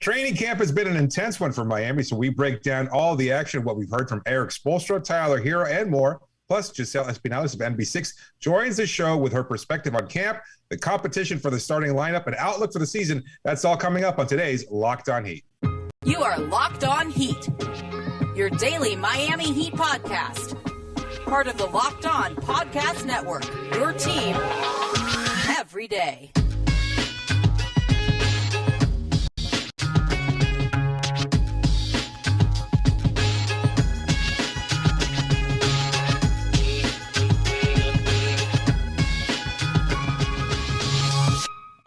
Training camp has been an intense one for Miami, so we break down all the action, what we've heard from Erik Spoelstra, Tyler Herro, and more. Plus, Giselle Espinales of NBC joins the show with her perspective on camp, the competition for the starting lineup, and outlook for the season. That's all coming up on today's Locked On Heat. You are Locked On Heat, your daily Miami Heat podcast. Part of the Locked On Podcast Network, your team every day.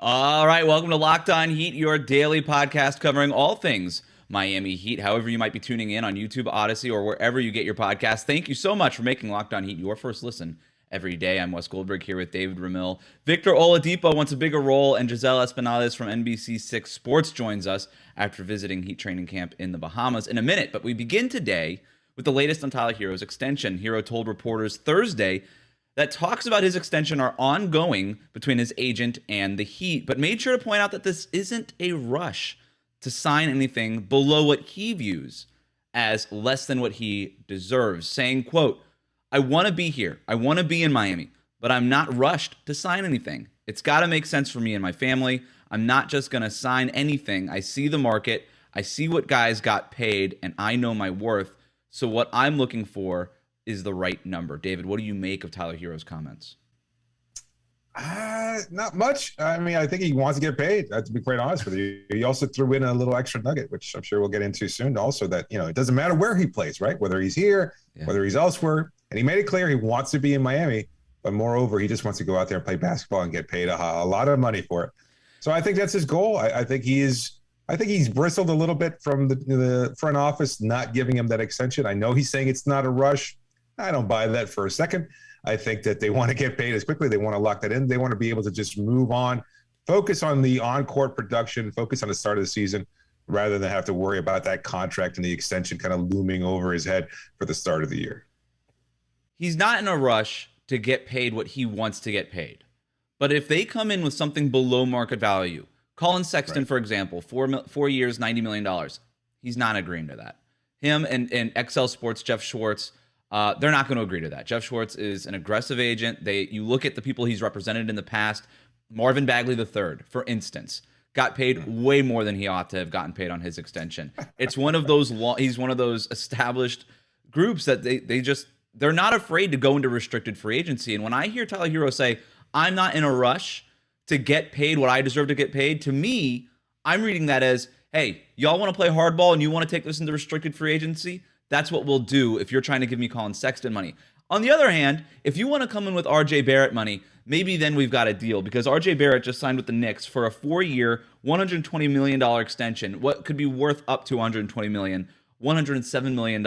All right, welcome to Locked On Heat, your daily podcast covering all things Miami Heat. However you might be tuning in on YouTube, Odyssey, or wherever you get your podcast, thank you so much for making Locked On Heat your first listen every day. I'm Wes Goldberg here with David Ramil. Victor Oladipo wants a bigger role, and Giselle Espinales from NBC 6 Sports joins us after visiting Heat training camp in the Bahamas in a minute. But we begin today with the latest on Tyler Herro's extension. Herro told reporters Thursday that talks about his extension are ongoing between his agent and the Heat, but made sure to point out that this isn't a rush to sign anything below what he views as less than what he deserves, saying, quote, "I want to be here. I want to be in Miami, but I'm not rushed to sign anything. It's got to make sense for me and my family. I'm not just going to sign anything. I see the market. I see what guys got paid, and I know my worth. So what I'm looking for is the right number." David, what do you make of Tyler Herro's comments? Not much. I mean, I think he wants to get paid, to be quite honest with you. He also threw in a little extra nugget, which I'm sure we'll get into soon. Also that, it doesn't matter where he plays, right? Whether he's here, whether he's elsewhere. And he made it clear he wants to be in Miami, but moreover, he just wants to go out there and play basketball and get paid a lot of money for it. So I think that's his goal. I think he's bristled a little bit from the front office not giving him that extension. I know he's saying it's not a rush. I don't buy that for a second. I think that they want to get paid as quickly. They want to lock that in. They want to be able to just move on, focus on the on-court production, focus on the start of the season, rather than have to worry about that contract and the extension kind of looming over his head for the start of the year. He's not in a rush to get paid what he wants to get paid. But if they come in with something below market value, Colin Sexton, right, for example, 4 years, $90 million, he's not agreeing to that. Him and XL Sports, Jeff Schwartz, they're not going to agree to that. Jeff Schwartz is an aggressive agent. You look at the people he's represented in the past. Marvin Bagley III, for instance, got paid way more than he ought to have gotten paid on his extension. It's one of those he's one of those established groups that they're not afraid to go into restricted free agency. And when I hear Tyler Herro say, "I'm not in a rush to get paid what I deserve to get paid," to me, I'm reading that as, hey, y'all want to play hardball and you want to take this into restricted free agency? That's what we'll do if you're trying to give me Colin Sexton money. On the other hand, if you want to come in with RJ Barrett money, maybe then we've got a deal, because RJ Barrett just signed with the Knicks for a 4-year, $120 million extension, what could be worth up to $120 million, $107 million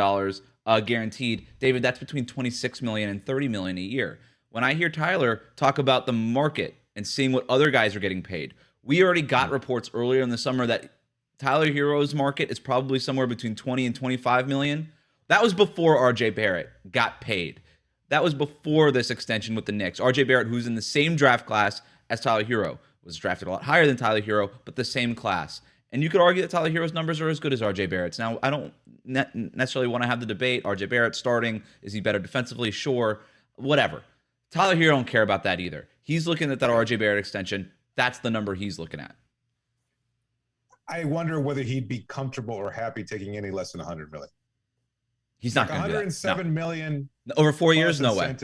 guaranteed. David, that's between $26 million and $30 million a year. When I hear Tyler talk about the market and seeing what other guys are getting paid, we already got reports earlier in the summer that Tyler Herro's market is probably somewhere between 20 and 25 million. That was before RJ Barrett got paid. That was before this extension with the Knicks. RJ Barrett, who's in the same draft class as Tyler Herro, was drafted a lot higher than Tyler Herro, but the same class. And you could argue that Tyler Herro's numbers are as good as RJ Barrett's. Now, I don't necessarily want to have the debate. RJ Barrett starting, is he better defensively? Sure, whatever. Tyler Herro don't care about that either. He's looking at that RJ Barrett extension. That's the number he's looking at. I wonder whether he'd be comfortable or happy taking any less than $100 million. He's not going to do that. $107 million over 4 years. No way.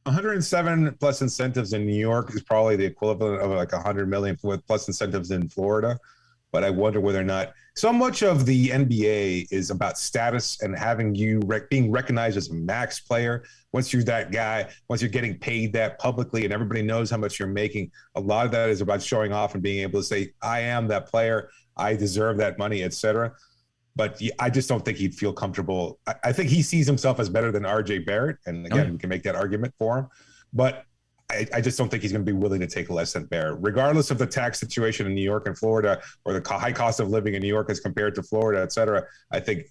107 plus incentives in New York is probably the equivalent of like 100 million plus incentives in Florida. But I wonder whether or not so much of the NBA is about status and having you being recognized as a max player. Once you're that guy, once you're getting paid that publicly and everybody knows how much you're making, a lot of that is about showing off and being able to say, I am that player, I deserve that money, etc. But I just don't think he'd feel comfortable. I think he sees himself as better than RJ Barrett. And again, we can make that argument for him. But I just don't think he's going to be willing to take less than Barrett, regardless of the tax situation in New York and Florida, or the high cost of living in New York as compared to Florida, et cetera. I think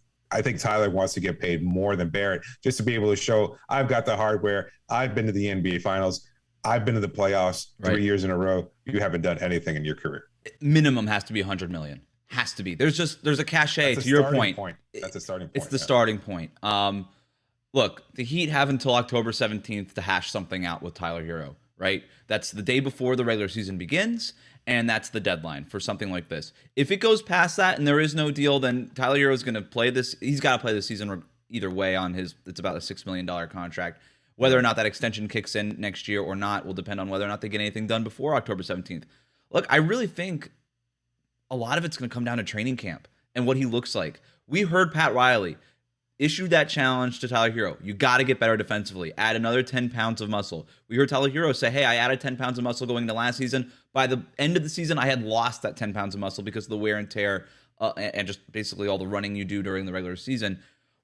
Tyler wants to get paid more than Barrett just to be able to show I've got the hardware. I've been to the NBA Finals. I've been to the playoffs 3 years in a row. You haven't done anything in your career. Minimum has to be $100 million. Has to be. There's a cachet That's to your point. That's a starting point. It's the starting point. Look, the Heat have until October 17th to hash something out with Tyler Herro, right? That's the day before the regular season begins, and that's the deadline for something like this. If it goes past that and there is no deal, then Tyler Herro is going to play this. He's got to play this season either way on his, it's about a $6 million contract. Whether or not that extension kicks in next year or not will depend on whether or not they get anything done before October 17th. Look, I really think a lot of it's going to come down to training camp and what he looks like. We heard Pat Riley issue that challenge to Tyler Herro. You got to get better defensively. Add another 10 pounds of muscle. We heard Tyler Herro say, hey, I added 10 pounds of muscle going into last season. By the end of the season, I had lost that 10 pounds of muscle because of the wear and tear and just basically all the running you do during the regular season.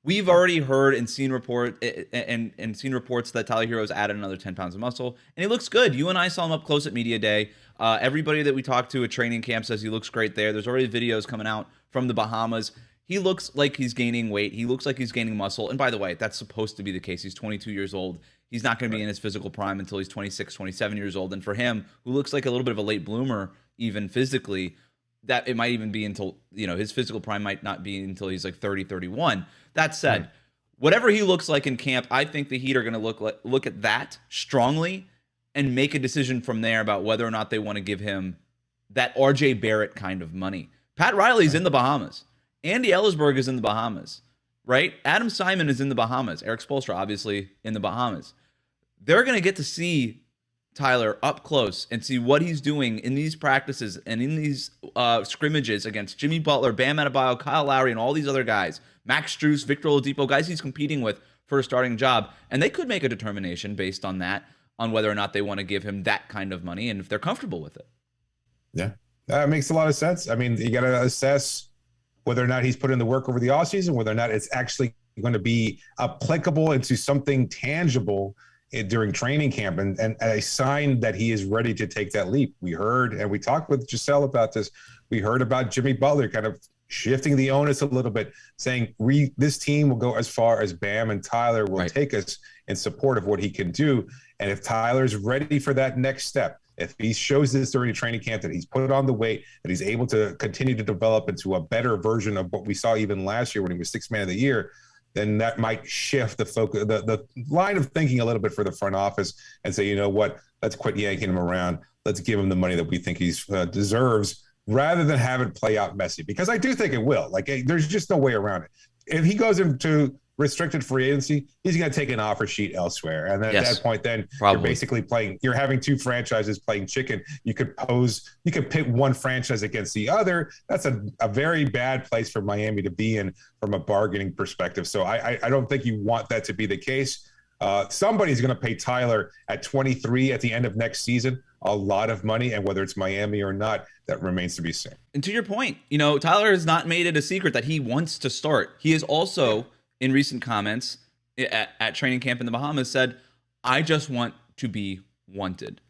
We've already heard and seen reports that Tyler Herro's added another 10 pounds of muscle, and he looks good. You and I saw him up close at Media Day. Everybody that we talked to at training camp says he looks great there. There's already videos coming out from the Bahamas. He looks like he's gaining weight. He looks like he's gaining muscle. And by the way, that's supposed to be the case. He's 22 years old. He's not going to be in his physical prime until he's 26, 27 years old. And for him, who looks like a little bit of a late bloomer, even physically, that it might even be until, his physical prime might not be until he's like 30, 31. That said, whatever he looks like in camp, I think the Heat are going to look at that strongly and make a decision from there about whether or not they want to give him that RJ Barrett kind of money. Pat Riley's in the Bahamas. Andy Ellisberg is in the Bahamas, right? Adam Simon is in the Bahamas. Erik Spoelstra, obviously, in the Bahamas. They're going to get to see Tyler up close and see what he's doing in these practices and in these scrimmages against Jimmy Butler, Bam Adebayo, Kyle Lowry, and all these other guys. Max Strus, Victor Oladipo, guys he's competing with for a starting job. And they could make a determination based on that, on whether or not they want to give him that kind of money and if they're comfortable with it. Yeah, that makes a lot of sense. I mean, you got to assess whether or not he's put in the work over the offseason, whether or not it's actually going to be applicable into something tangible during training camp and a sign that he is ready to take that leap. We heard, and we talked with Giselle about this, we heard about Jimmy Butler kind of shifting the onus a little bit, saying this team will go as far as Bam and Tyler will take us in support of what he can do. And if Tyler's ready for that next step, if he shows this during training camp, that he's put on the weight, that he's able to continue to develop into a better version of what we saw even last year when he was Sixth Man of the Year, then that might shift the focus, the line of thinking a little bit for the front office and say, you know what, let's quit yanking him around. Let's give him the money that we think he deserves rather than have it play out messy. Because I do think it will. Like, there's just no way around it. If he goes into restricted free agency, he's going to take an offer sheet elsewhere. And then at that point, then you're basically you're having two franchises playing chicken. You could pit one franchise against the other. That's a very bad place for Miami to be in from a bargaining perspective. So I don't think you want that to be the case. Somebody's going to pay Tyler at 23 at the end of next season a lot of money, and whether it's Miami or not, that remains to be seen. And to your point, Tyler has not made it a secret that he wants to start. He is also, in recent comments at training camp in the Bahamas, said, I just want to be wanted.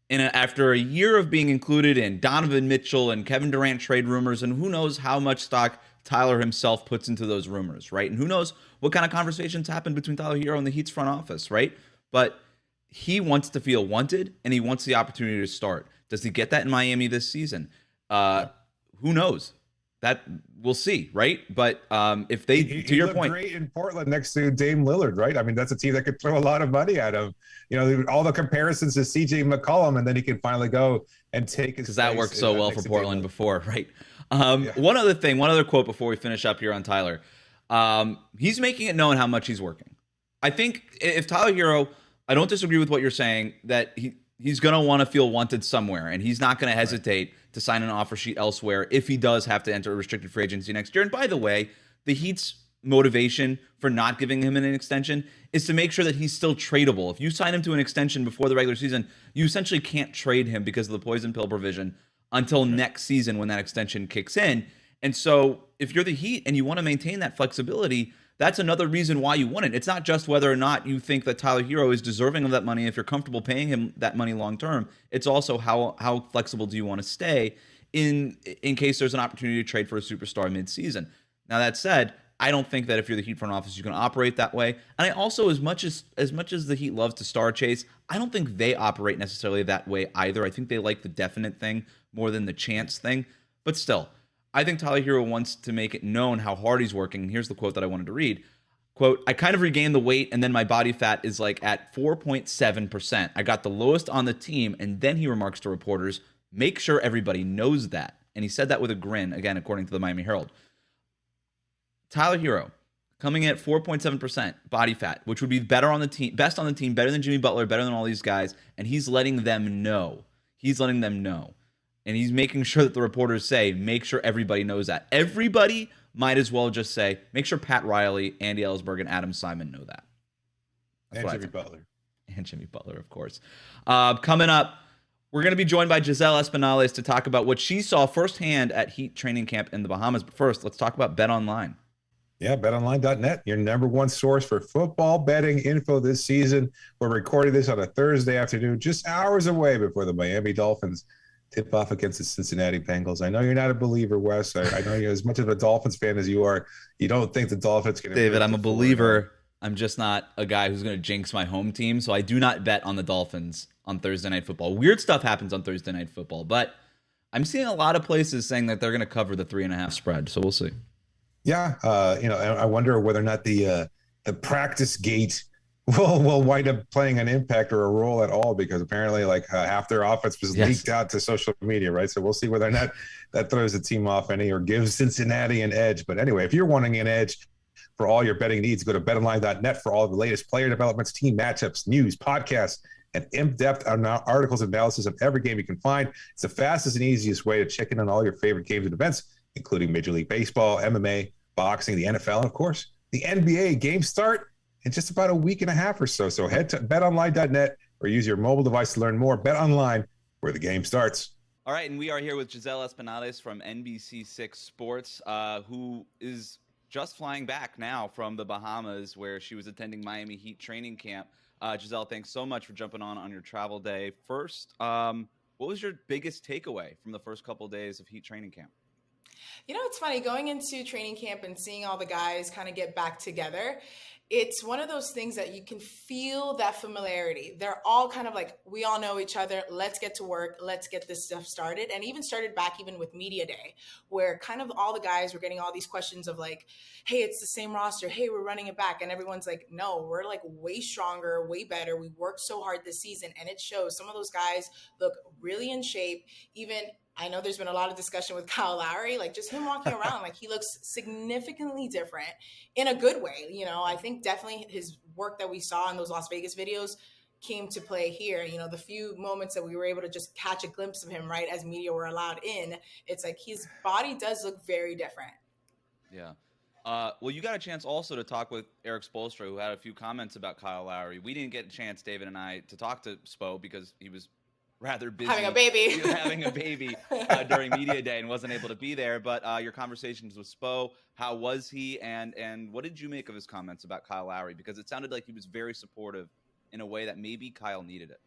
And after a year of being included in Donovan Mitchell and Kevin Durant trade rumors, and who knows how much stock Tyler himself puts into those rumors, right? And who knows what kind of conversations happened between Tyler Herro and the Heat's front office, right? But he wants to feel wanted, and he wants the opportunity to start. Does he get that in Miami this season? Who knows? That we'll see, right? But if they, to your point, great in Portland next to Dame Lillard, right? I mean, that's a team that could throw a lot of money at him. All the comparisons to CJ McCollum, and then he can finally go and take his. Because that worked so well for Portland before, right? One other quote before we finish up here on Tyler. He's making it known how much he's working. I think if Tyler Herro, I don't disagree with what you're saying, that he's going to want to feel wanted somewhere, and he's not going to hesitate to sign an offer sheet elsewhere if he does have to enter a restricted free agency next year. And by the way, the Heat's motivation for not giving him an extension is to make sure that he's still tradable. If you sign him to an extension before the regular season, you essentially can't trade him because of the poison pill provision until next season when that extension kicks in. And so if you're the Heat and you want to maintain that flexibility, that's another reason why you want it. It's not just whether or not you think that Tyler Herro is deserving of that money if you're comfortable paying him that money long term. It's also how flexible do you want to stay in case there's an opportunity to trade for a superstar mid-season. Now, that said, I don't think that if you're the Heat front office, you're going to operate that way. And I also, as much as the Heat loves to star chase, I don't think they operate necessarily that way either. I think they like the definite thing more than the chance thing. But still, I think Tyler Herro wants to make it known how hard he's working. Here's the quote that I wanted to read. Quote, I kind of regained the weight and then my body fat is like at 4.7%. I got the lowest on the team. And then he remarks to reporters, make sure everybody knows that. And he said that with a grin, again, according to the Miami Herald. Tyler Herro coming in at 4.7% body fat, which would be better on the team, best on the team, better than Jimmy Butler, better than all these guys. And he's letting them know. And he's making sure that the reporters say, make sure everybody knows that. Everybody might as well just say, make sure Pat Riley, Andy Ellsberg, and Adam Simon know that. And Jimmy Butler. And Jimmy Butler, of course. Coming up, we're going to be joined by Giselle Espinales to talk about what she saw firsthand at Heat training camp in the Bahamas. But first, let's talk about BetOnline. Yeah, betonline.net, your number one source for football betting info this season. We're recording this on a Thursday afternoon, just hours away before the Miami Dolphins tip off against the Cincinnati Bengals. I know you're not a believer, Wes. I know you're as much of a Dolphins fan as you are. You don't think the Dolphins can. David, I'm a believer. I'm just not a guy who's going to jinx my home team. So I do not bet on the Dolphins on Thursday Night Football. Weird stuff happens on Thursday Night Football, but I'm seeing a lot of places saying that they're going to cover the 3.5 spread. So we'll see. Yeah, I wonder whether or not the practice gate will wind up playing an impact or a role at all, because apparently half their offense was leaked out to social media, right? So we'll see whether or not that throws the team off any or gives Cincinnati an edge. But anyway, if you're wanting an edge for all your betting needs, go to betonline.net for all the latest player developments, team matchups, news, podcasts, and in-depth articles and analysis of every game you can find. It's the fastest and easiest way to check in on all your favorite games and events, including Major League Baseball, MMA, boxing, the NFL, and of course, the NBA. Games start in just about a week and a half or so. So head to betonline.net or use your mobile device to learn more. BetOnline, where the game starts. All right, and we are here with Giselle Espinales from NBC6 Sports, who is just flying back now from the Bahamas, where she was attending Miami Heat training camp. Giselle, thanks so much for jumping on your travel day. First, what was your biggest takeaway from the first couple of days of Heat training camp? You know, it's funny going into training camp and seeing all the guys kind of get back together. It's one of those things that you can feel that familiarity. They're all kind of like, we all know each other. Let's get to work. Let's get this stuff started. And even started back even with media day, where kind of all the guys were getting all these questions of like, hey, it's the same roster. Hey, we're running it back. And everyone's like, no, we're like way stronger, way better. We worked so hard this season. And it shows. Some of those guys look really in shape. Even I know there's been a lot of discussion with Kyle Lowry, like just him walking around, like he looks significantly different in a good way. You know, I think definitely his work that we saw in those Las Vegas videos came to play here. You know, the few moments that we were able to just catch a glimpse of him, right, as media were allowed in, it's like his body does look very different. Yeah. Well, you got a chance also to talk with Erik Spoelstra, who had a few comments about Kyle Lowry. We didn't get a chance, David and I, to talk to Spo because he was rather busy having a baby during media day and wasn't able to be there. But your conversations with Spo, how was he, and what did you make of his comments about Kyle Lowry? Because it sounded like he was very supportive in a way that maybe Kyle needed it.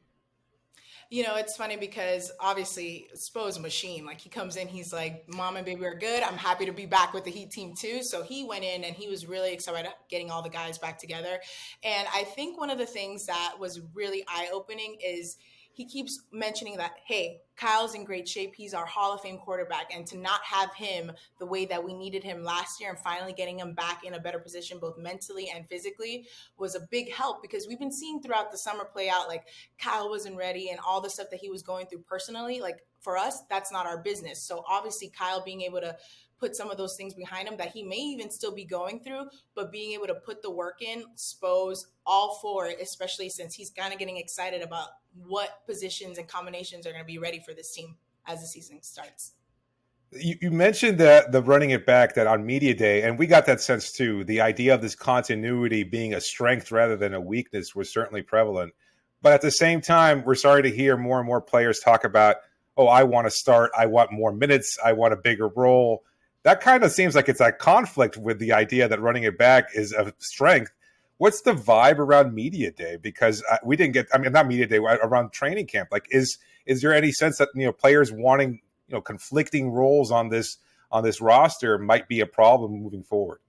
You know, it's funny because obviously Spo's a machine. Like he comes in, he's like, Mom and baby are good. I'm happy to be back with the Heat team too. So he went in and he was really excited about getting all the guys back together. And I think one of the things that was really eye-opening is he keeps mentioning that, hey, Kyle's in great shape. He's our Hall of Fame quarterback. And to not have him the way that we needed him last year and finally getting him back in a better position, both mentally and physically, was a big help because we've been seeing throughout the summer play out, like Kyle wasn't ready and all the stuff that he was going through personally. Like for us, that's not our business. So obviously Kyle being able to put some of those things behind him that he may even still be going through, but being able to put the work in, Spo's all for it, especially since he's kind of getting excited about what positions and combinations are going to be ready for this team as the season starts. You mentioned the running it back, that on media day, and we got that sense too. The idea of this continuity being a strength rather than a weakness was certainly prevalent. But at the same time, we're sorry to hear more and more players talk about, oh, I want to start, I want more minutes, I want a bigger role. That kind of seems like it's a conflict with the idea that running it back is a strength. What's the vibe around media day? Because we didn't get, I mean, not media day, around training camp. Like, is there any sense that, players wanting, conflicting roles on this roster might be a problem moving forward?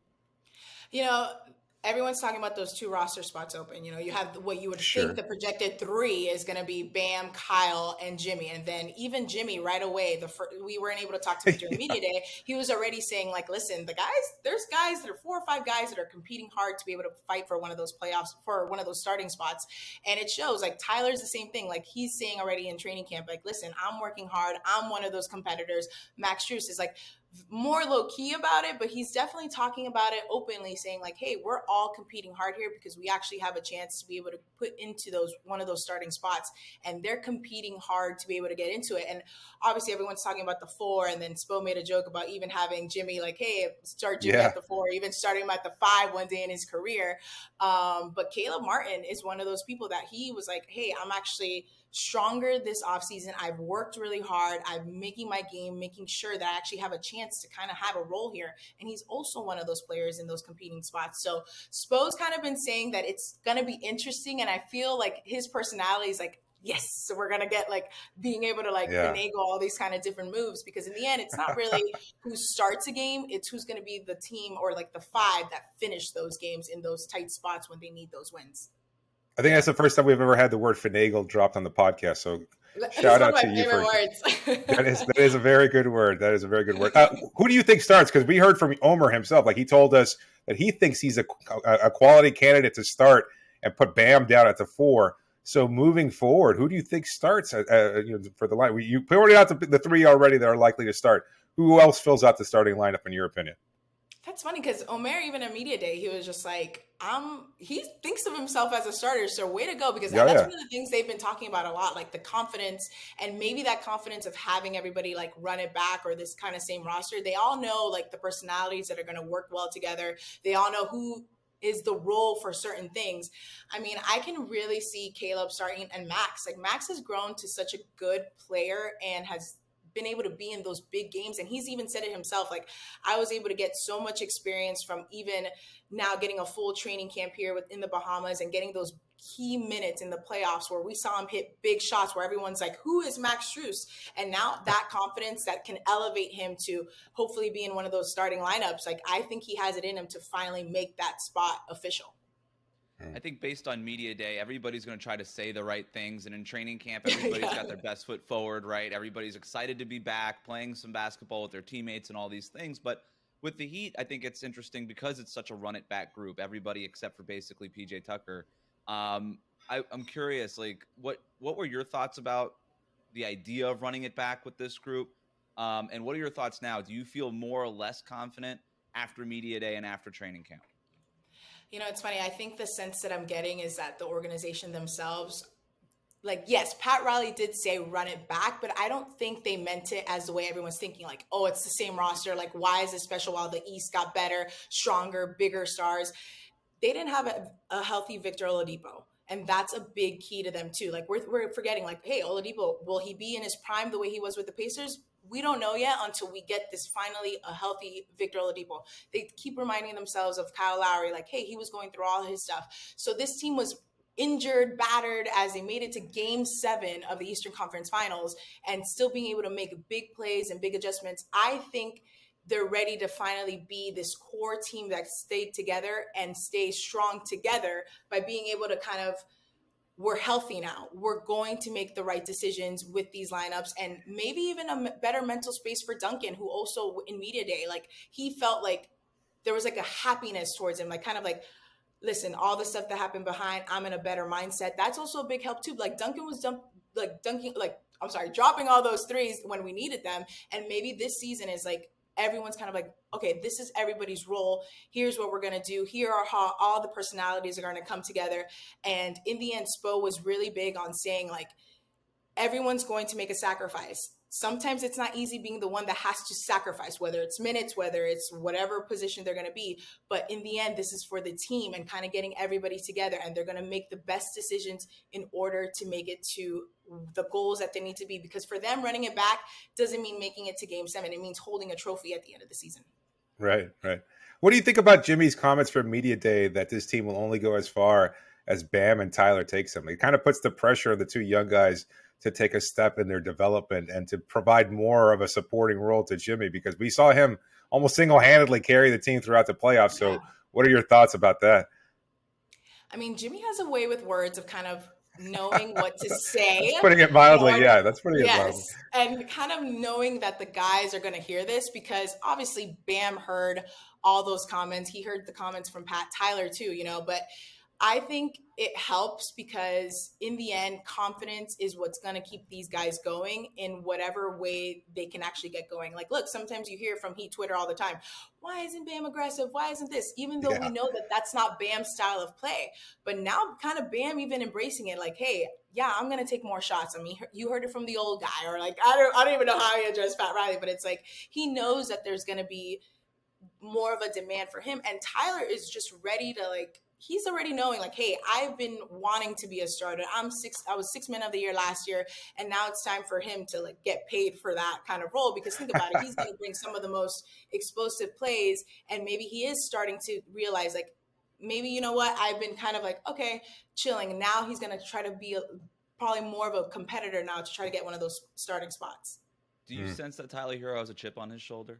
everyone's talking about those 2 roster spots open. You know, you have what you would Sure. think the projected 3 is going to be Bam, Kyle, and Jimmy. And then even Jimmy right away, we weren't able to talk to him during media day. He was already saying like, listen, there's guys that are 4 or 5 guys that are competing hard to be able to fight for one of those playoffs, for one of those starting spots. And it shows. Like Tyler's the same thing. Like he's saying already in training camp, like, listen, I'm working hard. I'm one of those competitors. Max Strus is like more low key about it, but he's definitely talking about it openly, saying like, hey, we're all competing hard here because we actually have a chance to be able to put into one of those starting spots, and they're competing hard to be able to get into it. And obviously everyone's talking about the 4, and then Spo made a joke about even having Jimmy like, hey, start Jimmy at the 4, even starting him at the 5 one day in his career. But Caleb Martin is one of those people that he was like, hey, I'm actually stronger this offseason. I've worked really hard. I'm making my game, making sure that I actually have a chance to kind of have a role here. And he's also one of those players in those competing spots. So Spo's kind of been saying that it's going to be interesting. And I feel like his personality is like, yes, so we're going to get like being able to like finagle all these kind of different moves, because in the end, it's not really who starts a game. It's who's going to be the team or like the 5 that finish those games in those tight spots when they need those wins. I think that's the first time we've ever had the word finagle dropped on the podcast. So shout out to you for that is a very good word. That is a very good word. Who do you think starts? Because we heard from Omer himself. Like he told us that he thinks he's a quality candidate to start and put Bam down at the 4. So moving forward, who do you think starts for the line? You pointed out the 3 already that are likely to start. Who else fills out the starting lineup in your opinion? That's funny because Omer, even at media day, he was just like, he thinks of himself as a starter. So way to go, because that's one of the things they've been talking about a lot, like the confidence, and maybe that confidence of having everybody like run it back or this kind of same roster. They all know like the personalities that are going to work well together. They all know who is the role for certain things. I mean, I can really see Caleb starting, and Max. Like Max has grown to such a good player and has been able to be in those big games. And he's even said it himself, like, I was able to get so much experience from even now getting a full training camp here within the Bahamas and getting those key minutes in the playoffs where we saw him hit big shots where everyone's like, who is Max Strus? And now that confidence that can elevate him to hopefully be in one of those starting lineups. Like, I think he has it in him to finally make that spot official. I think based on media day, everybody's going to try to say the right things. And in training camp, everybody's got their best foot forward, right? Everybody's excited to be back, playing some basketball with their teammates and all these things. But with the Heat, I think it's interesting because it's such a run-it-back group, everybody except for basically PJ Tucker. I'm curious, like, what were your thoughts about the idea of running it back with this group? And what are your thoughts now? Do you feel more or less confident after media day and after training camp? You know, it's funny. I think the sense that I'm getting is that the organization themselves, like, yes, Pat Riley did say run it back, but I don't think they meant it as the way everyone's thinking, like, oh, it's the same roster. Like, why is it special while the East got better, stronger, bigger stars? They didn't have a healthy Victor Oladipo. And that's a big key to them, too. Like, we're forgetting, like, hey, Oladipo, will he be in his prime the way he was with the Pacers? We don't know yet until we get this finally a healthy Victor Oladipo. They keep reminding themselves of Kyle Lowry, like, hey, he was going through all his stuff. So this team was injured, battered as they made it to Game 7 of the Eastern Conference Finals and still being able to make big plays and big adjustments. I think they're ready to finally be this core team that stayed together and stay strong together by being able to kind of, we're healthy now. We're going to make the right decisions with these lineups, and maybe even a better mental space for Duncan, who also in media day, like, he felt like there was like a happiness towards him, like kind of like, listen, all the stuff that happened behind, I'm in a better mindset. That's also a big help too. Like Duncan was dropping all those threes when we needed them. And maybe this season is like, everyone's kind of like, okay, this is everybody's role. Here's what we're going to do. Here are how all the personalities are going to come together. And in the end, Spo was really big on saying, like, everyone's going to make a sacrifice. Sometimes it's not easy being the one that has to sacrifice, whether it's minutes, whether it's whatever position they're going to be. But in the end, this is for the team and kind of getting everybody together. And they're going to make the best decisions in order to make it to the goals that they need to be. Because for them, running it back doesn't mean making it to Game 7. It means holding a trophy at the end of the season. Right. What do you think about Jimmy's comments from media day that this team will only go as far as Bam and Tyler takes them? It kind of puts the pressure on the two young guys to take a step in their development and to provide more of a supporting role to Jimmy, because we saw him almost single-handedly carry the team throughout the playoffs. So what are your thoughts about that? I mean, Jimmy has a way with words of kind of knowing what to say. That's putting it mildly. or- Yeah, that's putting it Yes, mildly. and kind of knowing that the guys are going to hear this because obviously Bam heard all those comments. He heard the comments from Pat Tyler too, but I think it helps because in the end, confidence is what's going to keep these guys going in whatever way they can actually get going. Like, look, sometimes you hear from Heat Twitter all the time, why isn't Bam aggressive? Why isn't this? Even though we know that that's not Bam's style of play. But now kind of Bam even embracing it like, hey, yeah, I'm going to take more shots. I mean, you heard it from the old guy, or like, I don't even know how he addressed Pat Riley, but it's like he knows that there's going to be more of a demand for him. And Tyler is just ready to he's already knowing hey, I've been wanting to be a starter. I was 6 man of the year last year. And now it's time for him to get paid for that kind of role, because think about it. He's going to bring some of the most explosive plays. And maybe he is starting to realize maybe, you know what? I've been kind of okay, chilling. Now he's going to try to be probably more of a competitor now to try to get one of those starting spots. Do you sense that Tyler Herro has a chip on his shoulder?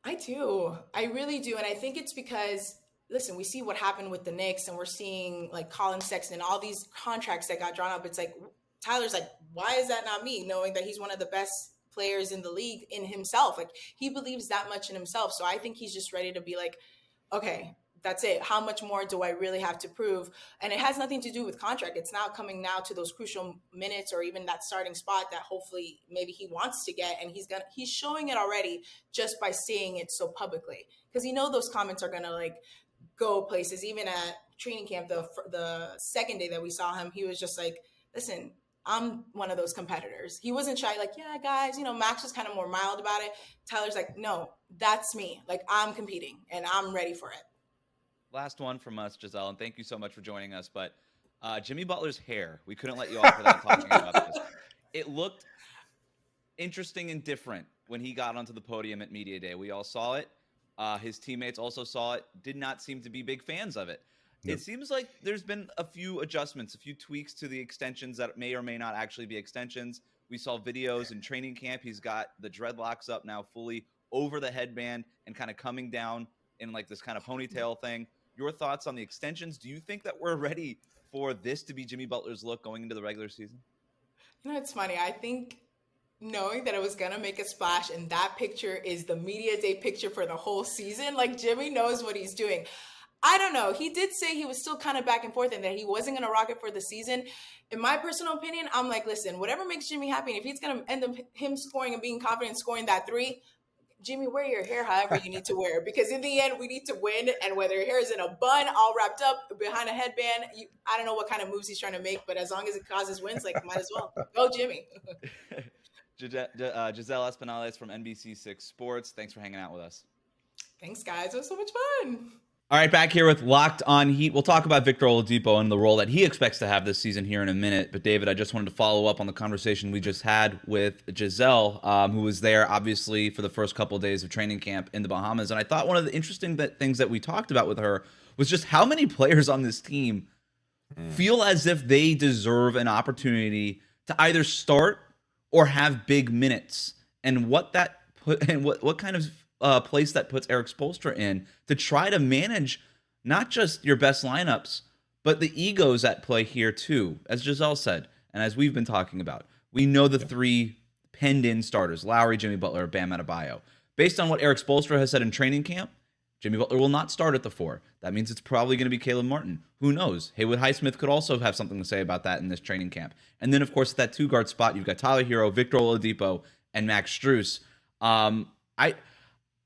I do. I really do. And I think it's because, listen, we see what happened with the Knicks, and we're seeing Colin Sexton, all these contracts that got drawn up. It's Tyler's why is that not me? Knowing that he's one of the best players in the league in himself. He believes that much in himself. So I think he's just ready to be okay, that's it. How much more do I really have to prove? And it has nothing to do with contract. It's now coming to those crucial minutes, or even that starting spot that hopefully maybe he wants to get. And he's showing it already just by saying it so publicly, because those comments are going to go places. Even at training camp, the second day that we saw him, he was just listen, I'm one of those competitors. He wasn't shy, yeah, guys, Max was kind of more mild about it. Tyler's no, that's me. I'm competing and I'm ready for it. Last one from us, Giselle, and thank you so much for joining us. But Jimmy Butler's hair, we couldn't let you off without talking about this. It looked interesting and different when he got onto the podium at Media Day. We all saw it. His teammates also saw it, did not seem to be big fans of it. Yep. It seems like there's been a few adjustments, a few tweaks to the extensions that may or may not actually be extensions. We saw videos in training camp. He's got the dreadlocks up now fully over the headband and kind of coming down in this kind of ponytail thing. Your thoughts on the extensions? Do you think that we're ready for this to be Jimmy Butler's look going into the regular season? It's funny. I think knowing that it was going to make a splash, and that picture is the media day picture for the whole season, Jimmy knows what he's doing. I don't know. He did say he was still kind of back and forth and that he wasn't going to rock it for the season. In my personal opinion, I'm listen, whatever makes Jimmy happy, and if he's going to end up him scoring and being confident scoring that three, Jimmy, wear your hair however you need to wear, because in the end, we need to win. And whether your hair is in a bun, all wrapped up behind a headband, I don't know what kind of moves he's trying to make, but as long as it causes wins, might as well. Go, Jimmy. Giselle Espinales from NBC6 Sports. Thanks for hanging out with us. Thanks, guys. It was so much fun. All right, back here with Locked On Heat. We'll talk about Victor Oladipo and the role that he expects to have this season here in a minute. But, David, I just wanted to follow up on the conversation we just had with Giselle, who was there, obviously, for the first couple of days of training camp in the Bahamas. And I thought one of the interesting things that we talked about with her was just how many players on this team feel as if they deserve an opportunity to either start or have big minutes, and what kind of place that puts Erik Spoelstra in to try to manage not just your best lineups, but the egos at play here too. As Giselle said, and as we've been talking about, we know the three penned-in starters, Lowry, Jimmy Butler, Bam Adebayo. Based on what Erik Spoelstra has said in training camp, Jimmy Butler will not start at the 4. That means it's probably going to be Caleb Martin. Who knows? Haywood Highsmith could also have something to say about that in this training camp. And then, of course, at that 2-guard spot, you've got Tyler Herro, Victor Oladipo, and Max Strus.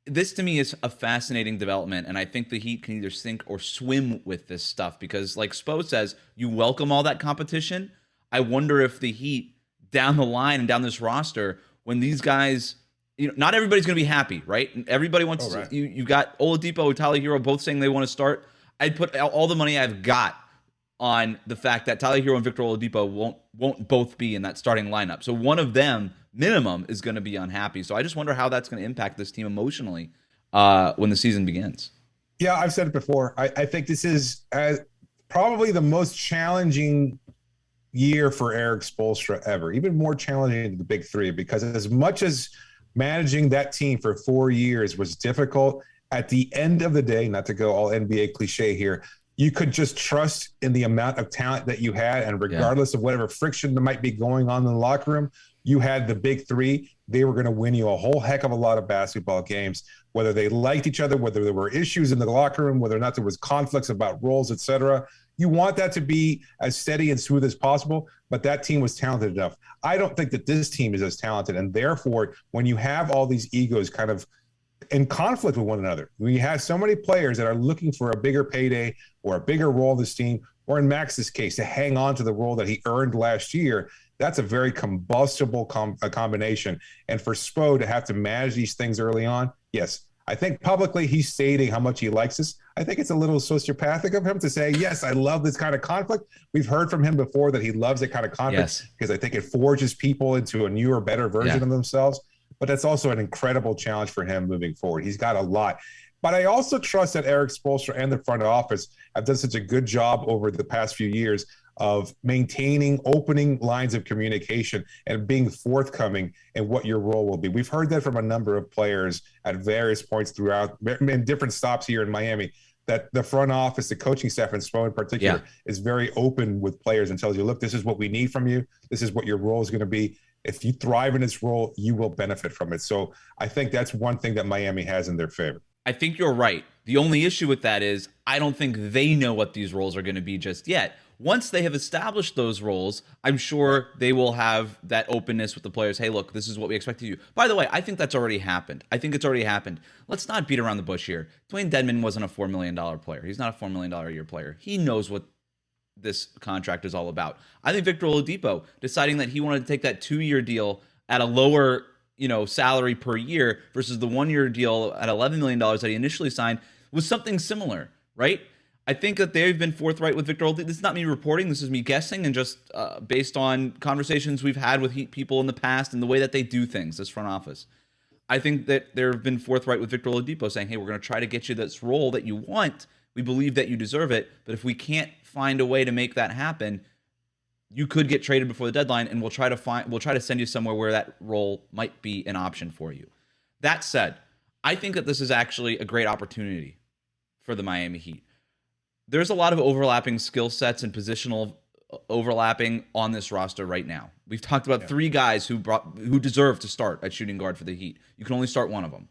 This, to me, is a fascinating development, and I think the Heat can either sink or swim with this stuff because, like Spo says, you welcome all that competition. I wonder if the Heat, down the line and down this roster, when these guys... not everybody's going to be happy, right? Everybody wants to. Right. You got Oladipo and Tyler Herro both saying they want to start. I'd put all the money I've got on the fact that Tyler Herro and Victor Oladipo won't both be in that starting lineup. So one of them, minimum, is going to be unhappy. So I just wonder how that's going to impact this team emotionally when the season begins. Yeah, I've said it before. I think this is probably the most challenging year for Erik Spoelstra ever, even more challenging than the big three, because as much as managing that team for 4 years was difficult, at the end of the day, not to go all NBA cliche here, you could just trust in the amount of talent that you had, and regardless of whatever friction that might be going on in the locker room, you had the big three. They were going to win you a whole heck of a lot of basketball games, whether they liked each other, whether there were issues in the locker room, whether or not there was conflicts about roles, etc. You want that to be as steady and smooth as possible, but that team was talented enough. I don't think that this team is as talented, and therefore, when you have all these egos kind of in conflict with one another, when you have so many players that are looking for a bigger payday or a bigger role in this team, or in Max's case, to hang on to the role that he earned last year, that's a very combustible combination. And for Spo to have to manage these things early on, yes, I think publicly he's stating how much he likes this. I think it's a little sociopathic of him to say, yes, I love this kind of conflict. We've heard from him before that he loves that kind of conflict because I think it forges people into a newer, better version of themselves. But that's also an incredible challenge for him moving forward. He's got a lot. But I also trust that Erik Spoelstra and the front office have done such a good job over the past few years of maintaining opening lines of communication and being forthcoming in what your role will be. We've heard that from a number of players at various points throughout, in different stops here in Miami, that the front office, the coaching staff, and Spo in particular, is very open with players and tells you, look, this is what we need from you. This is what your role is going to be. If you thrive in this role, you will benefit from it. So I think that's one thing that Miami has in their favor. I think you're right. The only issue with that is I don't think they know what these roles are going to be just yet. Once they have established those roles, I'm sure they will have that openness with the players. Hey, look, this is what we expect of you. By the way, I think that's already happened. I think it's already happened. Let's not beat around the bush here. Dwayne Dedmon wasn't a $4 million player. He's not a $4 million a year player. He knows what this contract is all about. I think Victor Oladipo deciding that he wanted to take that 2-year deal at a lower salary per year versus the 1-year deal at $11 million that he initially signed was something similar, right? I think that they've been forthright with Victor Oladipo. This is not me reporting. This is me guessing and just based on conversations we've had with Heat people in the past and the way that they do things, this front office. I think that they've been forthright with Victor Oladipo saying, hey, we're going to try to get you this role that you want. We believe that you deserve it. But if we can't find a way to make that happen, you could get traded before the deadline, and we'll try to send you somewhere where that role might be an option for you. That said, I think that this is actually a great opportunity for the Miami Heat. There's a lot of overlapping skill sets and positional overlapping on this roster right now. We've talked about 3 guys who deserve to start at shooting guard for the Heat. You can only start one of them.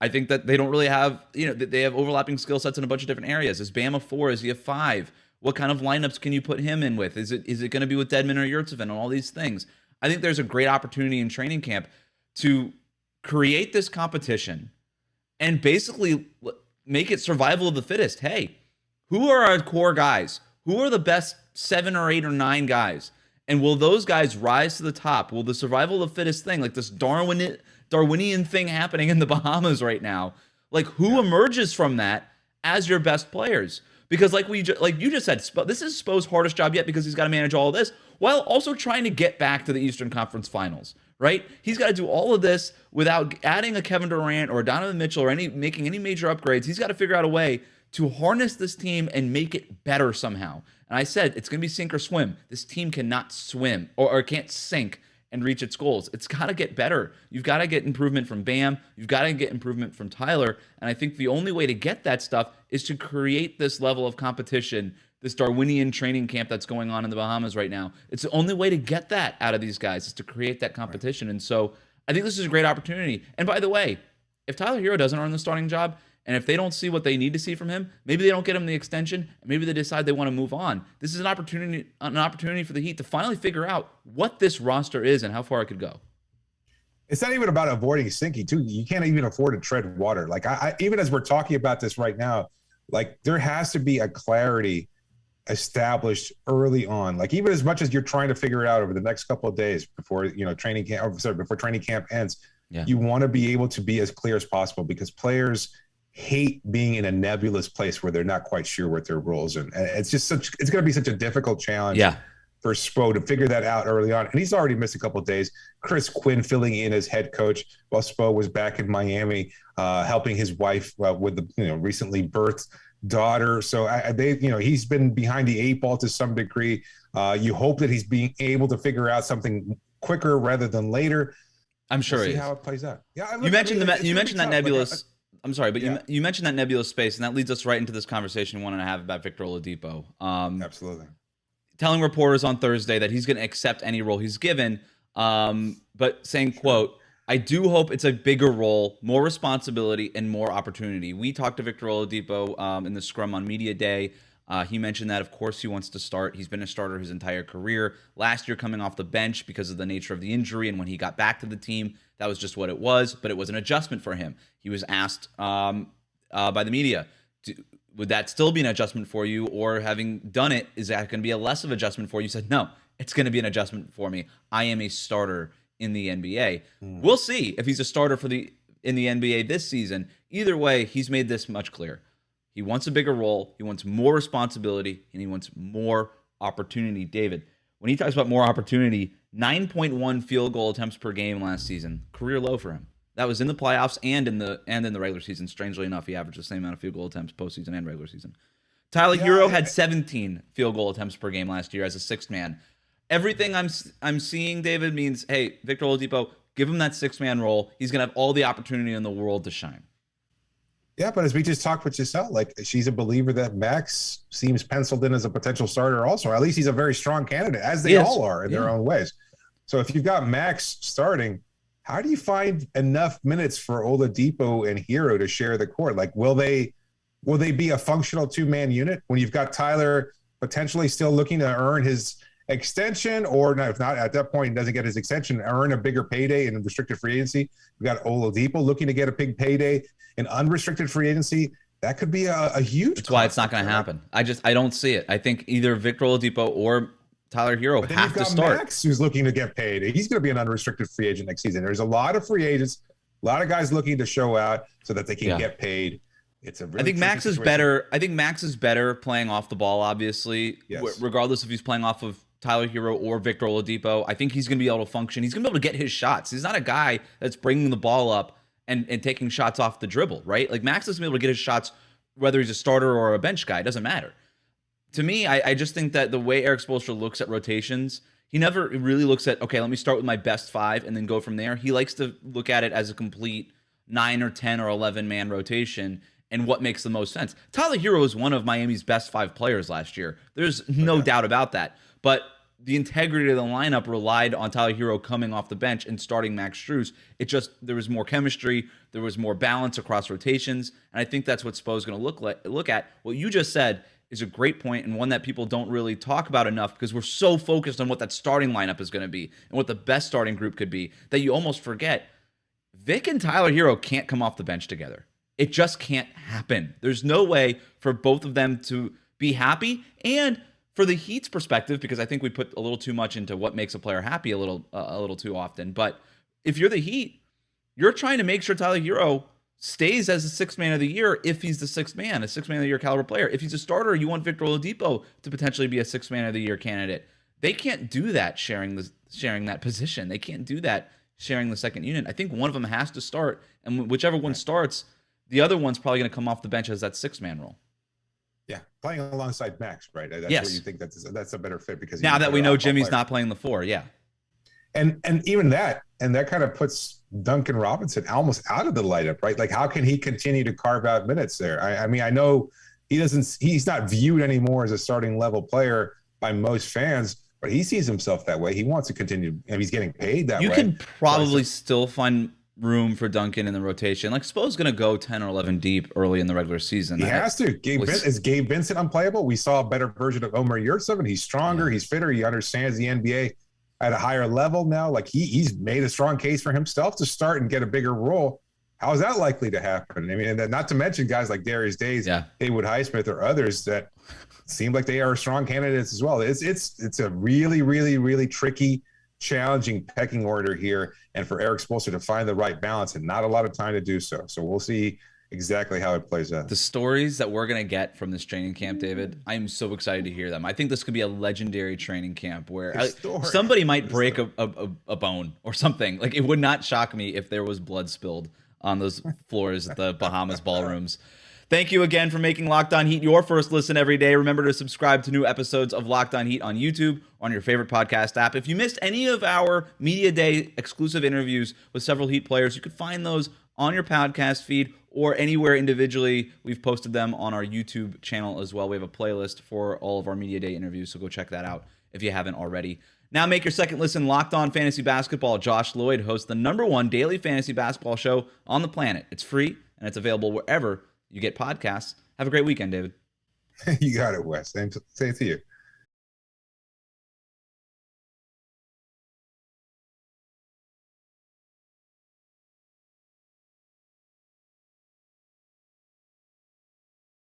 I think that they don't really have, they have overlapping skill sets in a bunch of different areas. Is Bam a 4? Is he a 5? What kind of lineups can you put him in with? Is it going to be with Dedmon or Yurtseven and all these things? I think there's a great opportunity in training camp to create this competition and basically make it survival of the fittest. Hey, who are our core guys? Who are the best 7 or 8 or 9 guys? And will those guys rise to the top? Will the survival of the fittest thing, like this Darwinian thing happening in the Bahamas right now, like who emerges from that as your best players? Because like you just said, this is Spo's hardest job yet because he's got to manage all of this while also trying to get back to the Eastern Conference Finals, right? He's got to do all of this without adding a Kevin Durant or a Donovan Mitchell or making any major upgrades. He's got to figure out a way to harness this team and make it better somehow. And I said, it's going to be sink or swim. This team cannot swim or can't sink and reach its goals. It's got to get better. You've got to get improvement from Bam. You've got to get improvement from Tyler. And I think the only way to get that stuff is to create this level of competition, this Darwinian training camp that's going on in the Bahamas right now. It's the only way to get that out of these guys is to create that competition. And so I think this is a great opportunity. And by the way, if Tyler Herro doesn't earn the starting job, and if they don't see what they need to see from him, maybe they don't get him the extension, and maybe they decide they want to move on. This is an opportunity for the Heat to finally figure out what this roster is and how far it could go. It's not even about avoiding sinking, too. You can't even afford to tread water. Like, I even as we're talking about this right now, like, there has to be a clarity established early on. Like, even as much as you're trying to figure it out over the next couple of days before, training camp ends, you want to be able to be as clear as possible because players hate being in a nebulous place where they're not quite sure what their roles are. And it's going to be such a difficult challenge for Spo to figure that out early on. And he's already missed a couple of days. Chris Quinn filling in as head coach while Spo was back in Miami, helping his wife with the recently birthed daughter. So he's been behind the 8 ball to some degree. You hope that he's being able to figure out something quicker rather than later. I'm sure we'll see how it plays out. You mentioned that nebulous. I'm sorry, but you mentioned that nebulous space, and that leads us right into this conversation we want to have about Victor Oladipo. Absolutely. Telling reporters on Thursday that he's going to accept any role he's given, but saying, quote, I do hope it's a bigger role, more responsibility, and more opportunity. We talked to Victor Oladipo in the Scrum on Media Day. He mentioned that, of course, he wants to start. He's been a starter his entire career. Last year, coming off the bench because of the nature of the injury, and when he got back to the team, that was just what it was, but it was an adjustment for him. He was asked by the media, would that still be an adjustment for you? Or having done it, is that going to be a less of adjustment for you? He said, no, it's going to be an adjustment for me. I am a starter in the NBA. We'll see if he's a starter in the NBA this season. Either way, he's made this much clear. He wants a bigger role, he wants more responsibility, and he wants more opportunity. David, when he talks about more opportunity, 9.1 field goal attempts per game last season, career low for him. That was in the playoffs and in the regular season. Strangely enough, he averaged the same amount of field goal attempts postseason and regular season. Tyler Herro had 17 field goal attempts per game last year as a sixth man. Everything I'm seeing, David, means, hey, Victor Oladipo, give him that six-man role. He's going to have all the opportunity in the world to shine. Yeah, but as we just talked with Giselle, like, she's a believer that Max seems penciled in as a potential starter also. At least he's a very strong candidate, as they all are in their own ways. So if you've got Max starting, how do you find enough minutes for Oladipo and Herro to share the court? Like, will they be a functional two-man unit when you've got Tyler potentially still looking to earn his extension, or no, if not at that point, he doesn't get his extension, earn a bigger payday in restricted free agency? We've got Oladipo looking to get a big payday in unrestricted free agency. That could be a huge. That's why it's not going to happen. I don't see it. I think either Victor Oladipo or Tyler Herro have to start. Max, who's looking to get paid. He's going to be an unrestricted free agent next season. There's a lot of free agents, a lot of guys looking to show out so that they can get paid. It's a really I think Max is better. I think Max is better playing off the ball, obviously, regardless if he's playing off of Tyler Herro or Victor Oladipo. I think he's going to be able to function. He's going to be able to get his shots. He's not a guy that's bringing the ball up and taking shots off the dribble, right? Like, Max is going to be able to get his shots whether he's a starter or a bench guy. It doesn't matter. To me, I just think that the way Erik Spoelstra looks at rotations, he never really looks at, okay, let me start with my best five and then go from there. He likes to look at it as a complete 9 or 10 or 11-man rotation and what makes the most sense. Tyler Herro is one of Miami's best five players last year. There's no doubt about that. But the integrity of the lineup relied on Tyler Herro coming off the bench and starting Max Strus. There was more chemistry, there was more balance across rotations, and I think that's what Spo is going to look at. What you just said is a great point, and one that people don't really talk about enough because we're so focused on what that starting lineup is going to be and what the best starting group could be that you almost forget Vic and Tyler Herro can't come off the bench together. It just can't happen. There's no way for both of them to be happy, and for the Heat's perspective, because I think we put a little too much into what makes a player happy a little too often. But if you're the Heat, you're trying to make sure Tyler Herro stays as the sixth man of the year if he's the sixth man, a sixth man of the year caliber player. If he's a starter, you want Victor Oladipo to potentially be a sixth man of the year candidate. They can't do that sharing that position. They can't do that sharing the second unit. I think one of them has to start, and whichever one starts, the other one's probably going to come off the bench as that sixth man role. Yeah, playing alongside Max, right? That's yes. where you think that's a better fit because now that we know Jimmy's not playing the four, and even that kind of puts Duncan Robinson almost out of the lineup, right? Like, how can he continue to carve out minutes there? I mean, I know he's not viewed anymore as a starting level player by most fans, but he sees himself that way. He wants to continue, and he's getting paid that way. You can probably still find room for Duncan in the rotation. Like, Spo's going to go 10 or 11 deep early in the regular season. He has to. Is Gabe Vincent unplayable? We saw a better version of Omer Yurtseven, and he's stronger, he's fitter, he understands the NBA at a higher level now. Like, he's made a strong case for himself to start and get a bigger role. How is that likely to happen? I mean, and not to mention guys like Darius Days, Haywood Highsmith, or others that seem like they are strong candidates as well. It's a really, really, really tricky, challenging pecking order here, and for Erik Spoelstra to find the right balance, and not a lot of time to do so. So we'll see exactly how it plays out. The stories that we're going to get from this training camp, David, I am so excited to hear them. I think this could be a legendary training camp where somebody might break a bone or something. Like, it would not shock me if there was blood spilled on those floors at the Bahamas ballrooms. Thank you again for making Locked On Heat your first listen every day. Remember to subscribe to new episodes of Locked On Heat on YouTube or on your favorite podcast app. If you missed any of our Media Day exclusive interviews with several Heat players, you could find those on your podcast feed or anywhere individually. We've posted them on our YouTube channel as well. We have a playlist for all of our Media Day interviews, so go check that out if you haven't already. Now make your second listen Locked On Fantasy Basketball. Josh Lloyd hosts the #1 daily fantasy basketball show on the planet. It's free, and it's available wherever you get podcasts. Have a great weekend, David. You got it, Wes. Same to you.